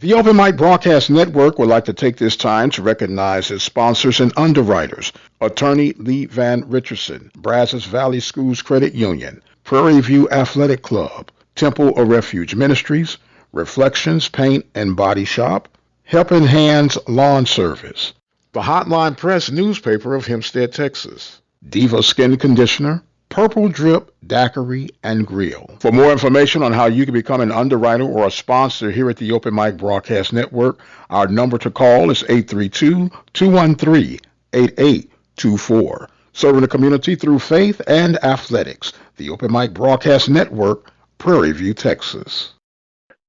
The Open Mic Broadcast Network would like to take this time to recognize its sponsors and underwriters: Attorney Lee Van Richardson, Brazos Valley Schools Credit Union, Prairie View Athletic Club, Temple of Refuge Ministries, Reflections Paint and Body Shop, Helping Hands Lawn Service, the Hotline Press newspaper of Hempstead, Texas, Diva Skin Conditioner, Purple Drip Daiquiri and Grill. For more information on how you can become an underwriter or a sponsor here at the Open Mic Broadcast Network, our number to call is 832-213-8824. Serving the community through faith and athletics. The Open Mic Broadcast Network, Prairie View, Texas.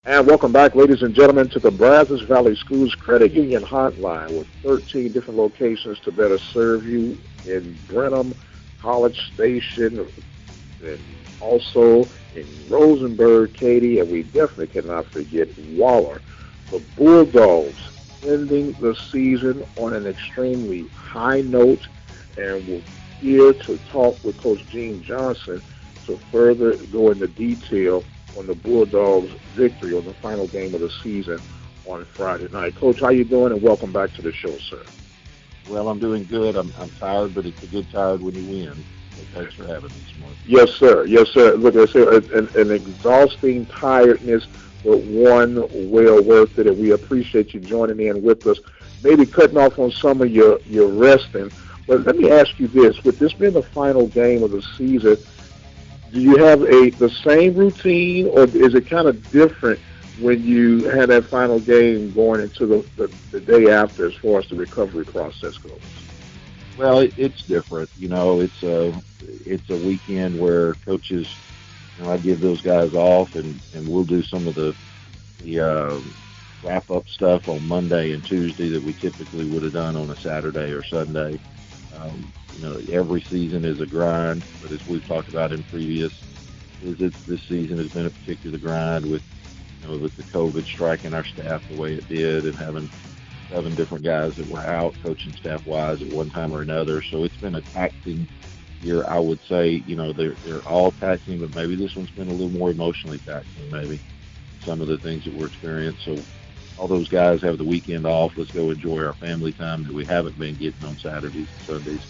And welcome back, ladies and gentlemen, to the Brazos Valley Schools Credit Union Hotline with 13 different locations to better serve you in Brenham, College Station, and also in Rosenberg, Katy, and we definitely cannot forget Waller. The Bulldogs ending the season on an extremely high note, and we're here to talk with Coach Gene Johnson to further go into detail on the Bulldogs' victory on the final game of the season on Friday night. Coach, how you doing? And welcome back to the show, sir. Well, I'm doing good. I'm tired, but it's a good tired when you win. So thanks for having me this morning. Yes, sir. Yes, sir. Look, I said an exhausting tiredness, but one well worth it, and we appreciate you joining in with us. Maybe cutting off on some of your resting, but let me ask you this: with this being the final game of the season, do you have the same routine, or is it kind of different when you had that final game going into the day after, as far as the recovery process goes? Well, it's different. You know, it's a weekend where coaches, I give those guys off, and we'll do some of the wrap up stuff on Monday and Tuesday that we typically would have done on a Saturday or Sunday. Every season is a grind, but as we've talked about in previous visits, this season has been a particular grind with the COVID striking our staff the way it did, and having 7 different guys that were out coaching staff-wise at one time or another. So it's been a taxing year, I would say. They're all taxing, but maybe this one's been a little more emotionally taxing, maybe, some of the things that we're experiencing. So all those guys have the weekend off. Let's go enjoy our family time that we haven't been getting on Saturdays and Sundays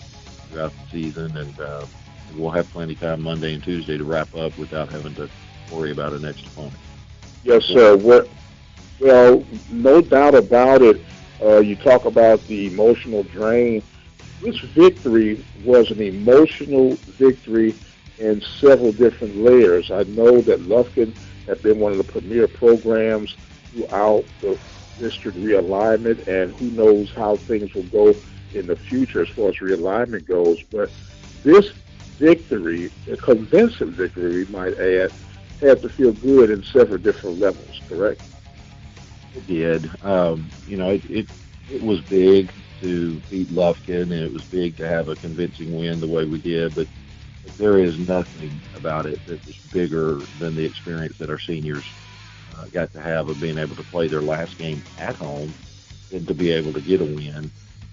throughout the season, and we'll have plenty of time Monday and Tuesday to wrap up without having to worry about a next opponent. Yes, sir. Well, no doubt about it. You talk about the emotional drain. This victory was an emotional victory in several different layers. I know that Lufkin had been one of the premier programs throughout the district realignment, and who knows how things will go in the future as far as realignment goes. But this victory, a convincing victory, we might add, had to feel good in several different levels, correct? It did. It was big to beat Lufkin, and it was big to have a convincing win the way we did, but there is nothing about it that was bigger than the experience that our seniors got to have of being able to play their last game at home and to be able to get a win.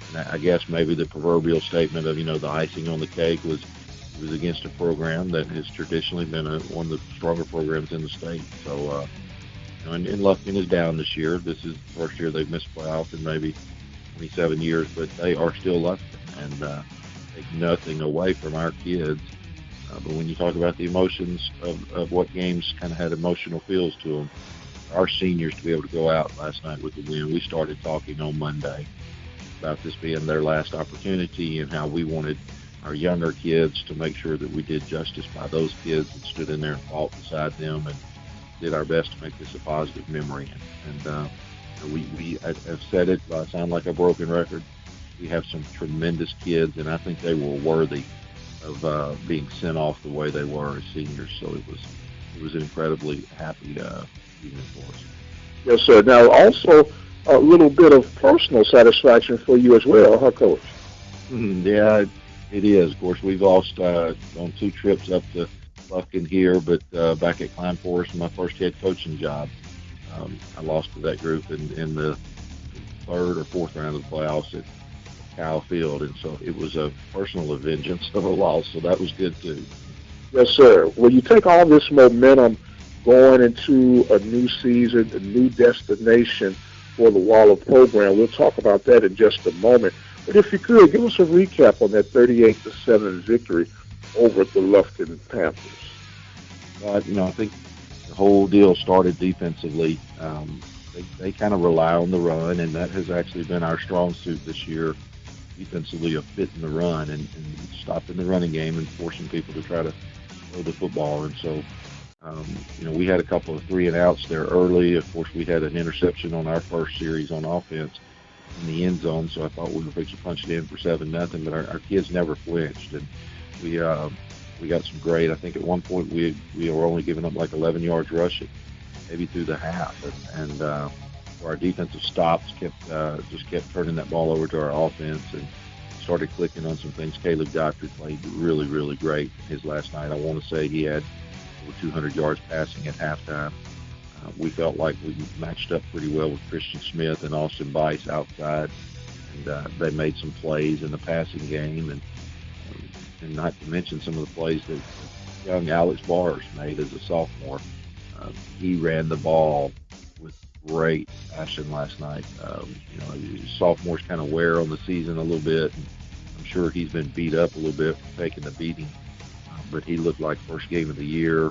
And I guess maybe the proverbial statement of, the icing on the cake was against a program that has traditionally been one of the stronger programs in the state. So, and Lufkin is down this year. This is the first year they've missed playoffs in maybe 27 years, but they are still Lufkin, and take nothing away from our kids. But when you talk about the emotions of what games kind of had emotional feels to them, our seniors to be able to go out last night with the win, we started talking on Monday about this being their last opportunity and how we wanted our younger kids to make sure that we did justice by those kids and stood in there and fought beside them and did our best to make this a positive memory. And I've said it, I sound like a broken record. We have some tremendous kids, and I think they were worthy of being sent off the way they were as seniors. So it was an incredibly happy evening for us. Yes, sir. Now, also a little bit of personal satisfaction for you as well, huh, Coach? Yeah, it is. Of course, we've lost on 2 trips up to Lufkin here, but back at Klein Forest, my first head coaching job, I lost to that group in the 3rd or 4th round of the playoffs at Kyle Field, and so it was a personal vengeance of a loss, so that was good too. Yes, sir. Well, you take all this momentum going into a new season, a new destination for the Waller program. We'll talk about that in just a moment. But if you could, give us a recap on that 38-7 victory over the Lufkin Panthers. I think the whole deal started defensively. They kind of rely on the run, and that has actually been our strong suit this year, defensively, of fitting the run and stopping the running game and forcing people to try to throw the football. And so, we had a couple of 3-and-outs there early. Of course, we had an interception on our first series on offense in the end zone, so I thought we were fixing to punch it in for 7-0, but our kids never flinched, and we got some great. I think at one point we were only giving up like 11 yards rushing, maybe through the half, and our defensive stops just kept turning that ball over to our offense and started clicking on some things. Caleb Godfrey played really, really great his last night. I want to say he had over 200 yards passing at halftime. We felt like we matched up pretty well with Christian Smith and Austin Bice outside, and they made some plays in the passing game, and not to mention some of the plays that young Alex Bars made as a sophomore. He ran the ball with great passion last night. Sophomores kind of wear on the season a little bit, and I'm sure he's been beat up a little bit for taking the beating, but he looked like first game of the year.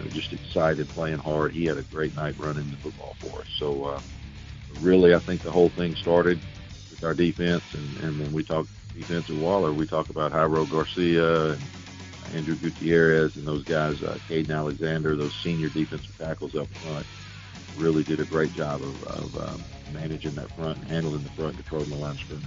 Just excited, playing hard. He had a great night running the football for us. So really, I think the whole thing started with our defense, and when we talk defensive Waller, we talk about Jairo Garcia and Andrew Gutierrez and those guys, Caden Alexander, those senior defensive tackles up front, really did a great job of managing that front and handling the front, controlling the line of scrimmage.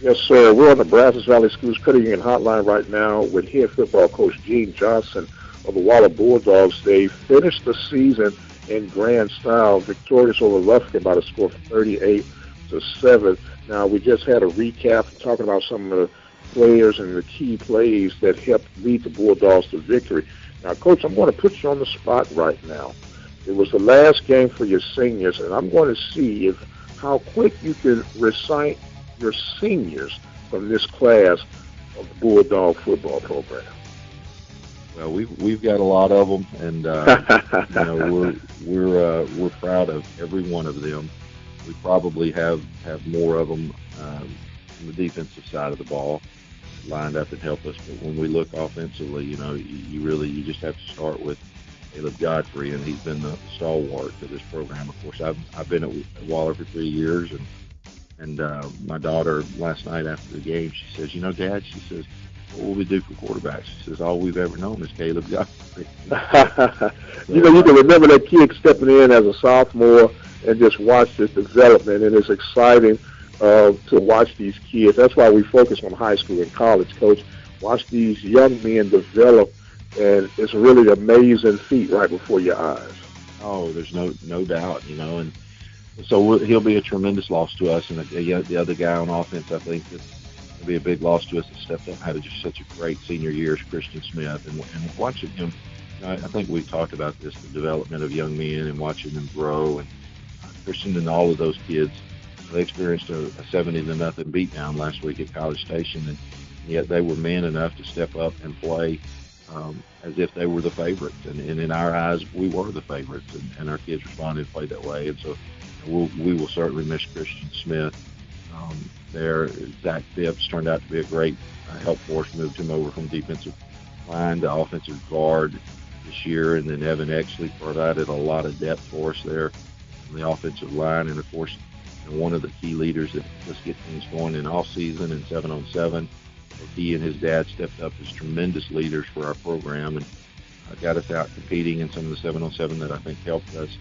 Yes, sir. We're on the Brazos Valley Schools Credit Union Hotline right now with head football coach Gene Johnson of the Waller Bulldogs. They finished the season in grand style, victorious over Lufkin by the score of 38-7. Now, we just had a recap talking about some of the players and the key plays that helped lead the Bulldogs to victory. Now, Coach, I'm going to put you on the spot right now. It was the last game for your seniors, and I'm going to see how quick you can recite your seniors from this class of the Bulldog football program. Well, we've got a lot of them, and we're proud of every one of them. We probably have more of them on the defensive side of the ball lined up and help us. But when we look offensively, you just have to start with Caleb Godfrey, and he's been the stalwart of this program. Of course, I've been at Waller for 3 years, and my daughter last night after the game, she says, Dad, she says, what will we do for quarterbacks? She says, all we've ever known is Caleb Godfrey. You can remember that kid stepping in as a sophomore and just watch this development, and it's exciting to watch these kids. That's why we focus on high school and college, Coach. Watch these young men develop, and it's really an amazing feat right before your eyes. Oh, there's no doubt, and so he'll be a tremendous loss to us. And the other guy on offense, I think that will be a big loss to us that stepped up and had just such a great senior year is Christian Smith. And watching him, I think we've talked about this, the development of young men and watching them grow. And Christian and all of those kids, they experienced a 70-0 beatdown last week at College Station, and yet they were man enough to step up and play as if they were the favorites. And in our eyes, we were the favorites, and our kids responded and played that way. And so we will certainly miss Christian Smith. Zach Phipps turned out to be a great help for us, moved him over from defensive line to offensive guard this year, and then Evan Exley provided a lot of depth for us there on the offensive line. And, of course, one of the key leaders that let's get things going in off season and 7-on-7. He and his dad stepped up as tremendous leaders for our program and got us out competing in some of the 7-on-7 that I think helped us.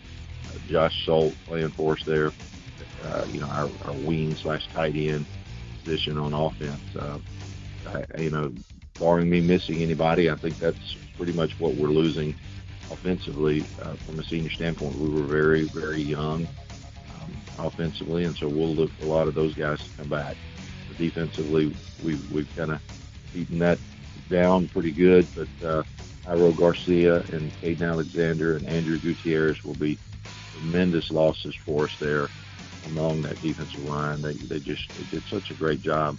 Josh Solt playing for us there, our wing/tight end position on offense. Barring me missing anybody, I think that's pretty much what we're losing offensively from a senior standpoint. We were very, very young offensively, and so we'll look for a lot of those guys to come back. But defensively, we've kind of beaten that down pretty good, but Jairo Garcia and Caden Alexander and Andrew Gutierrez will be tremendous losses for us there along that defensive line. They did such a great job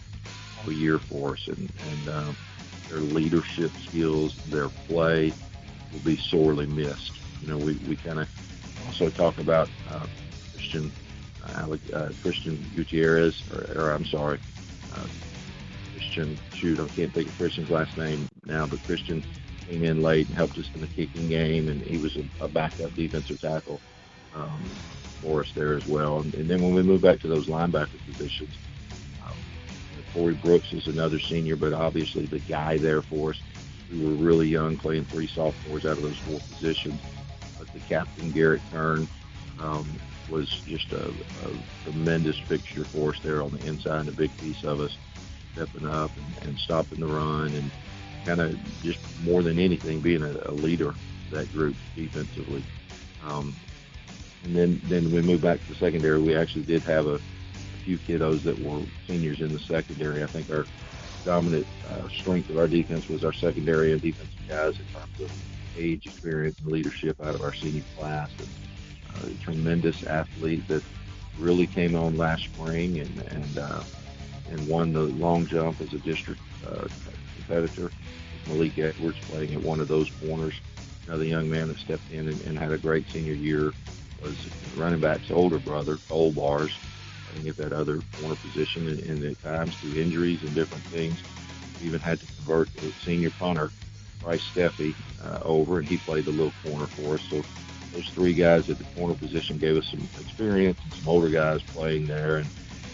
all year for us, and their leadership skills, their play, will be sorely missed. We kind of also talk about Christian Christian Gutierrez, or I'm sorry, Christian. Shoot, I can't think of Christian's last name now, but Christian came in late and helped us in the kicking game, and he was a backup defensive tackle for us there as well. And then when we move back to those linebacker positions, Corey Brooks is another senior, but obviously the guy there for us. We were really young, playing 3 sophomores out of those 4 positions. But the captain, Garrett Kern, was just a tremendous fixture for us there on the inside, and a big piece of us, stepping up and stopping the run, and kind of just more than anything being a leader of that group defensively. And then we moved back to the secondary. We actually did have a few kiddos that were seniors in the secondary. I think our dominant strength of our defense was our secondary and defensive guys in terms of age, experience, and leadership out of our senior class. And a tremendous athlete that really came on last spring and won the long jump as a district competitor. Malik Edwards playing at one of those corners. Another young man that stepped in and had a great senior year was running back's older brother, Cole Bars, playing at that other corner position, and at times through injuries and different things, we even had to convert the senior punter, Bryce Steffi, over, and he played the little corner for us. So those 3 guys at the corner position gave us some experience and some older guys playing there. And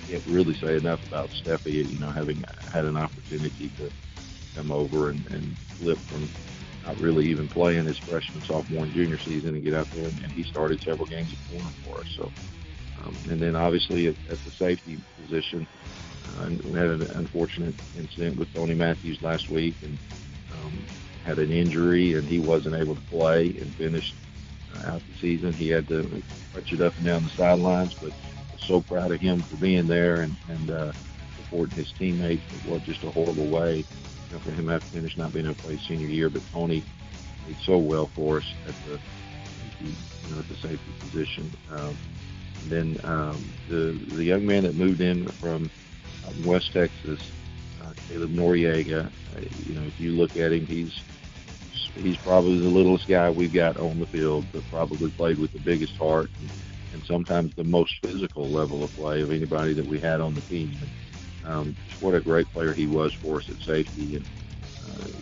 can't really say enough about Steffi, having had an opportunity to come over and flip from not really even playing his freshman, sophomore, and junior season and get out there, and he started several games at corner for us. So, and then obviously at the safety position, we had an unfortunate incident with Tony Matthews last week, and had an injury, and he wasn't able to play and finish out the season. He had to crutch it up and down the sidelines, but so proud of him for being there and supporting his teammates. It was just a horrible way for him to have to finish not being able to play his senior year. But Tony played so well for us at the safety position. And then the young man that moved in from West Texas, Caleb Noriega. If you look at him, he's probably the littlest guy we've got on the field, but probably played with the biggest heart and sometimes the most physical level of play of anybody that we had on the team. And, just what a great player he was for us at safety, and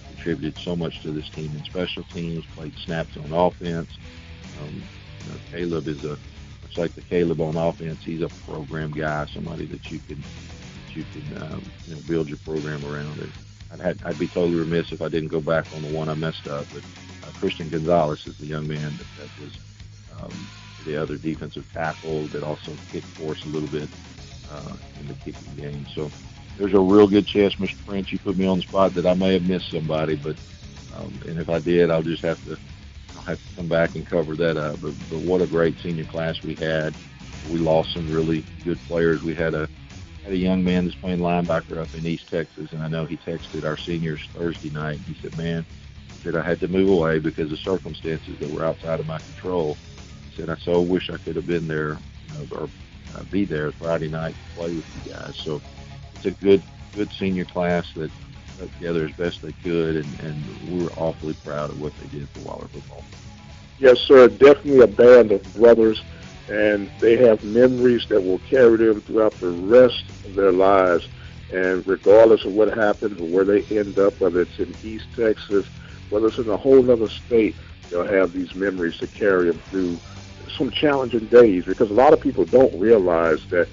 contributed so much to this team in special teams, played snaps on offense. Caleb is much like the Caleb on offense, he's a program guy, somebody that you can build your program around. And I'd be totally remiss if I didn't go back on the one I messed up, but Christian Gonzalez is the young man that was the other defensive tackle that also kicked for us a little bit in the kicking game. So there's a real good chance, Mr. Prince, you put me on the spot that I may have missed somebody, but and if I did, I'll have to come back and cover that up. But what a great senior class we had. We lost some really good players. We had a young man that's playing linebacker up in East Texas, and I know he texted our seniors Thursday night. He said, "Man," he said, "I had to move away because of circumstances that were outside of my control." He said, "I so wish I could have been there, or be there Friday night to play with you guys." So it's a good senior class that got together as best they could, and we're awfully proud of what they did for Waller football. Yes, sir. Definitely a band of brothers, and they have memories that will carry them throughout the rest of their lives. And regardless of what happens or where they end up, whether it's in East Texas, whether it's in a whole other state, they'll have these memories to carry them through some challenging days, because a lot of people don't realize that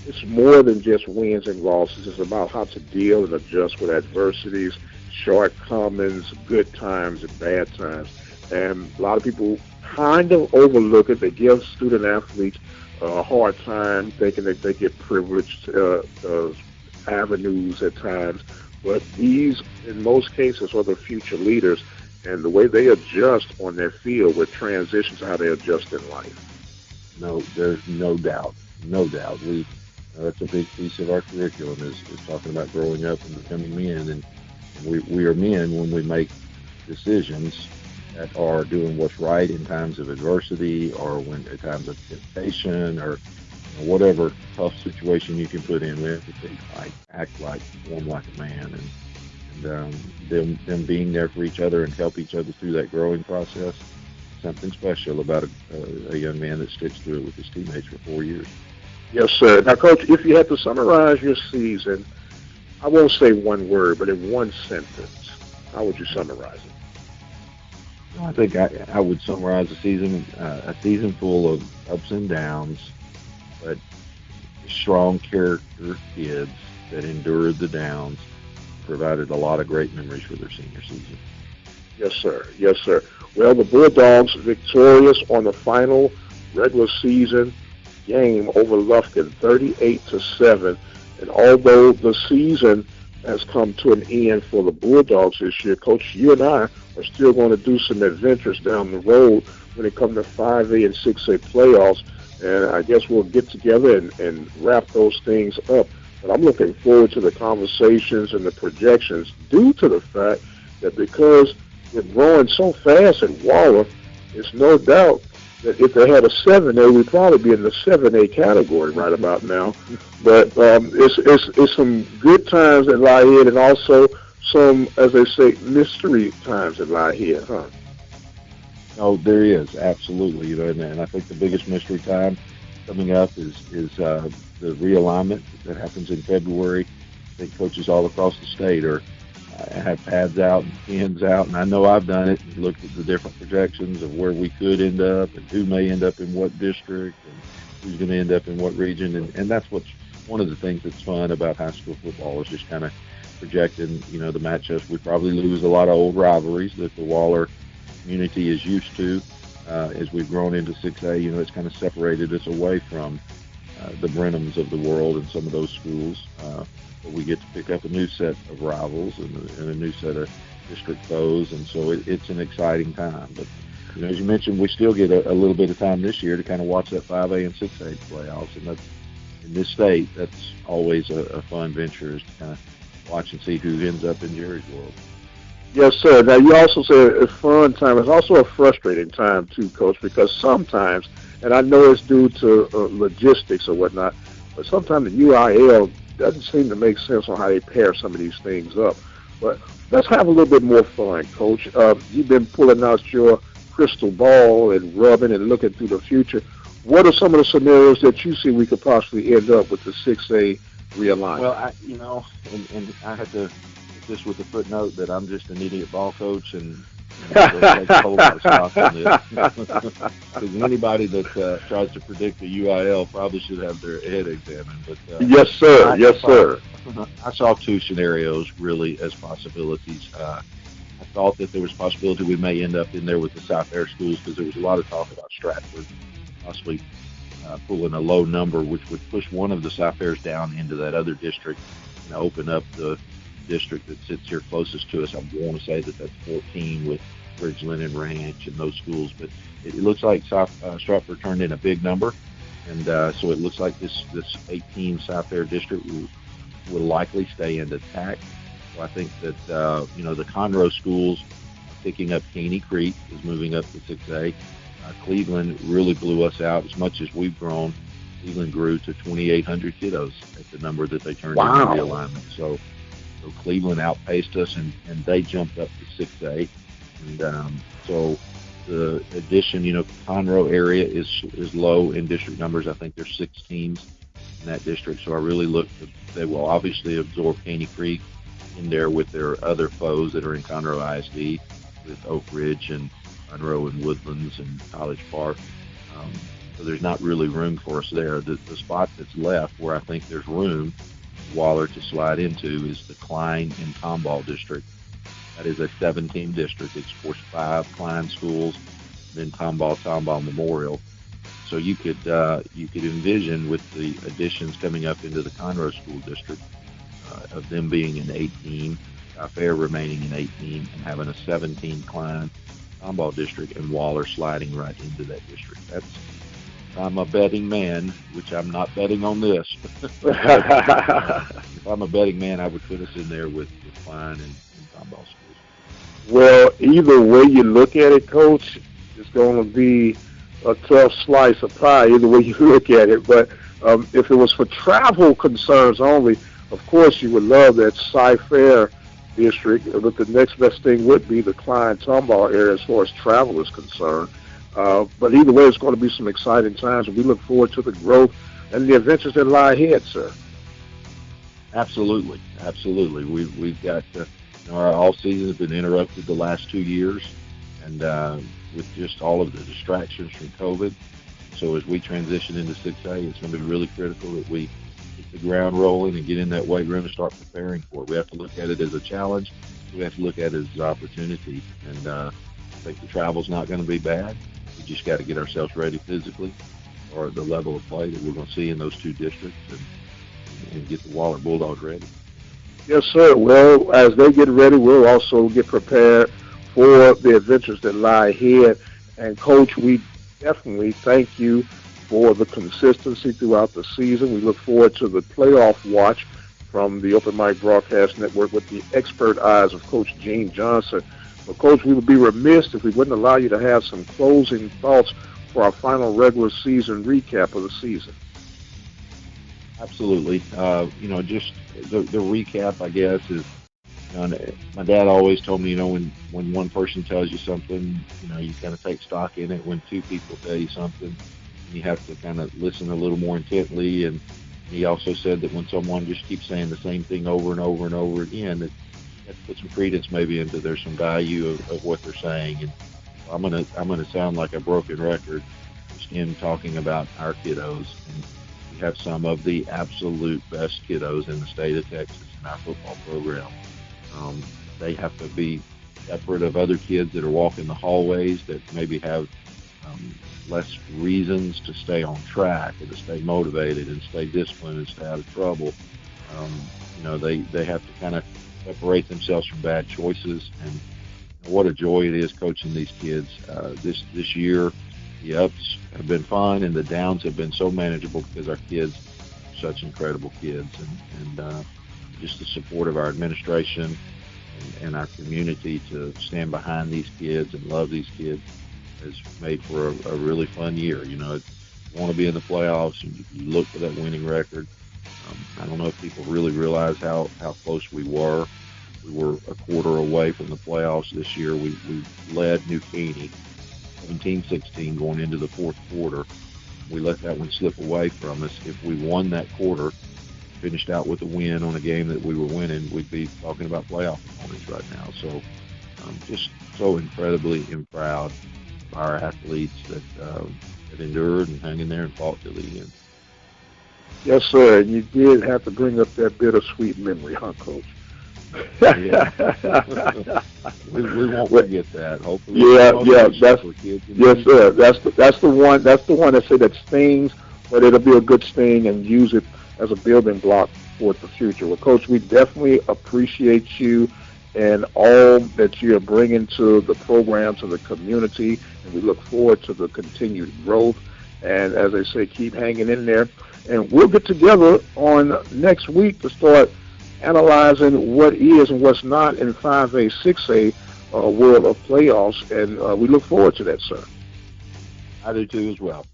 it's more than just wins and losses. It's about how to deal and adjust with adversities, shortcomings, good times and bad times. And a lot of people kind of overlook it. They give student athletes a hard time, thinking that they get privileged avenues at times. But these, in most cases, are the future leaders, and the way they adjust on their field with transitions, how they adjust in life. No, there's no doubt. No doubt. That's a big piece of our curriculum is talking about growing up and becoming men. And we are men when we make decisions that are doing what's right in times of adversity, or when at times of temptation, or whatever tough situation you can put in. We have to think like, act like, perform like a man. And them being there for each other and help each other through that growing process. Something special about a young man that sticks to it with his teammates for 4 years. Yes, sir. Now, Coach, if you had to summarize your season, I won't say one word, but in one sentence, how would you summarize it? I think I would summarize a season full of ups and downs, but strong character kids that endured the downs, provided a lot of great memories for their senior season. Yes, sir. Yes, sir. Well, the Bulldogs victorious on the final regular season game over Lufkin, 38-7. And although the season has come to an end for the Bulldogs this year, Coach, you and I are still going to do some adventures down the road when it comes to 5A and 6A playoffs. And I guess we'll get together and wrap those things up. But I'm looking forward to the conversations and the projections due to the fact that because we're growing so fast at Waller, it's no doubt that if they had a 7A, we'd probably be in the 7A category right about now. But it's some good times that lie ahead, and also some, as they say, mystery times that lie ahead, huh? Oh, there is, absolutely. And I think the biggest mystery time coming up is the realignment that happens in February. I think coaches all across the state have pads out and pins out, and I know I've done it and looked at the different projections of where we could end up and who may end up in what district and who's going to end up in what region, and that's what's one of the things that's fun about high school football is just kind of projecting, the matchups. We probably lose a lot of old rivalries that the Waller community is used to. As we've grown into 6A, it's kind of separated us away from the Brenhams of the world and some of those schools. But we get to pick up a new set of rivals and a new set of district foes, and so it's an exciting time. But, as you mentioned, we still get a little bit of time this year to kind of watch that 5A and 6A playoffs, and that's, in this state, that's always a fun venture, is to kind of watch and see who ends up in Jerry's world. Yes, sir. Now, you also say a fun time. It's also a frustrating time, too, Coach, because sometimes, and I know it's due to logistics or whatnot, but sometimes the UIL doesn't seem to make sense on how they pair some of these things up. But let's have a little bit more fun, Coach. You've been pulling out your crystal ball and rubbing and looking through the future. What are some of the scenarios that you see we could possibly end up with the 6A realignment? Well, and I had to put this with a footnote that I'm just an idiot ball coach, and take a whole lot of stock on this. Because anybody that tries to predict the UIL probably should have their head examined. But yes, sir. Yes, sir. I saw two scenarios really as possibilities. I thought that there was a possibility we may end up in there with the South Air schools, because there was a lot of talk about Stratford possibly pulling a low number, which would push one of the South Airs down into that other district and open up the district that sits here closest to us. I want to say that that's 14 with Bridgeland and Ranch and those schools, but it looks like Stratford turned in a big number, and so it looks like this 18 South Air district will likely stay intact. So I think that the Conroe schools are picking up. Caney Creek is moving up to 6A. Cleveland really blew us out. As much as we've grown, Cleveland grew to 2,800 kiddos at the number that they turned in the realignment. So Cleveland outpaced us, and they jumped up to 6A. And so the addition, Conroe area is low in district numbers. I think there's 6 teams in that district. So I really look that they will obviously absorb Caney Creek in there with their other foes that are in Conroe ISD, with Oak Ridge and Monroe and Woodlands and College Park. So there's not really room for us there. The spot that's left where I think there's room Waller to slide into is the Klein and Tomball district. That is a 7-team district. It's, of course, 5 Klein schools, then Tomball Memorial. So you could envision, with the additions coming up into the Conroe School District, of them being an 8-team, Fair remaining an 8-team, and having a 7-team Klein Tomball district, and Waller sliding right into that district. If I'm a betting man, which I'm not betting on this. If I'm a betting man, I would put us in there with Klein and Tomball schools. Well, either way you look at it, Coach, it's going to be a tough slice of pie, either way you look at it. But if it was for travel concerns only, of course you would love that Cy Fair district, but the next best thing would be the Klein-Tomball area as far as travel is concerned. But either way, it's going to be some exciting times, and we look forward to the growth and the adventures that lie ahead, sir. Absolutely, absolutely. We've got our all season has been interrupted the last 2 years, and with just all of the distractions from COVID. So as we transition into 6A, it's going to be really critical that we get the ground rolling and get in that weight room and start preparing for it. We have to look at it as a challenge. We have to look at it as an opportunity. And I think the travel's not going to be bad. We just got to get ourselves ready physically or at the level of play that we're going to see in those two districts and get the Waller Bulldogs ready. Yes, sir. Well, as they get ready, we'll also get prepared for the adventures that lie ahead. And, Coach, we definitely thank you for the consistency throughout the season. We look forward to the playoff watch from the Open Mic Broadcast Network with the expert eyes of Coach Gene Johnson. But, Coach, we would be remiss if we wouldn't allow you to have some closing thoughts for our final regular season recap of the season. Absolutely. Just the recap, I guess, is my dad always told me, when one person tells you something, you kind of take stock in it. When two people tell you something, you have to kind of listen a little more intently. And he also said that when someone just keeps saying the same thing over and over and over again, that put some credence maybe into there's some value of what they're saying. And I'm gonna sound like a broken record just in talking about our kiddos. And we have some of the absolute best kiddos in the state of Texas in our football program. They have to be separate of other kids that are walking the hallways that maybe have less reasons to stay on track and to stay motivated and stay disciplined and stay out of trouble. They have to kind of separate themselves from bad choices. And what a joy it is coaching these kids. This year, the ups have been fun and the downs have been so manageable because our kids are such incredible kids. And just the support of our administration and our community to stand behind these kids and love these kids has made for a really fun year. You want to be in the playoffs and you look for that winning record. I don't know if people really realize how close we were. We were a quarter away from the playoffs this year. We led New Caney 17-16 going into the fourth quarter. We let that one slip away from us. If we won that quarter, finished out with a win on a game that we were winning, we'd be talking about playoff opponents right now. So just so incredibly proud of our athletes that endured and hung in there and fought till the end. Yes, sir. And you did have to bring up that bittersweet memory, huh, Coach? Yeah. we won't forget that. Hopefully, yes, sir. That's the one that say that stings, but it'll be a good sting, and use it as a building block for the future. Well, Coach, we definitely appreciate you and all that you are bringing to the program, to the community, and we look forward to the continued growth. And as I say, keep hanging in there. And we'll get together on next week to start analyzing what is and what's not in 5A, 6A world of playoffs. And we look forward to that, sir. I do too as well.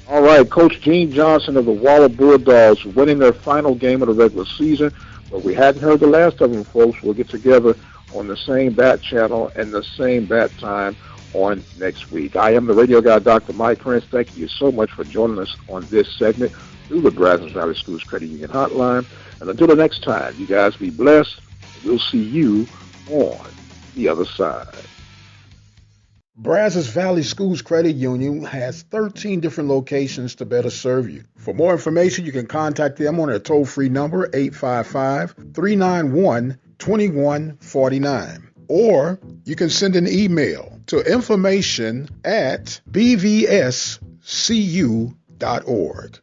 All right, Coach Gene Johnson of the Waller Bulldogs winning their final game of the regular season. But we hadn't heard the last of them, folks. We'll get together on the same bat channel and the same bat time on next week. I am the radio guy, Dr. Mike Prince. Thank you so much for joining us on this segment through the Brazos Valley Schools Credit Union Hotline. And until the next time, you guys be blessed. We'll see you on the other side. Brazos Valley Schools Credit Union has 13 different locations to better serve you. For more information, you can contact them on their toll-free number, 855-391-2149. Or you can send an email to information@bvscu.org.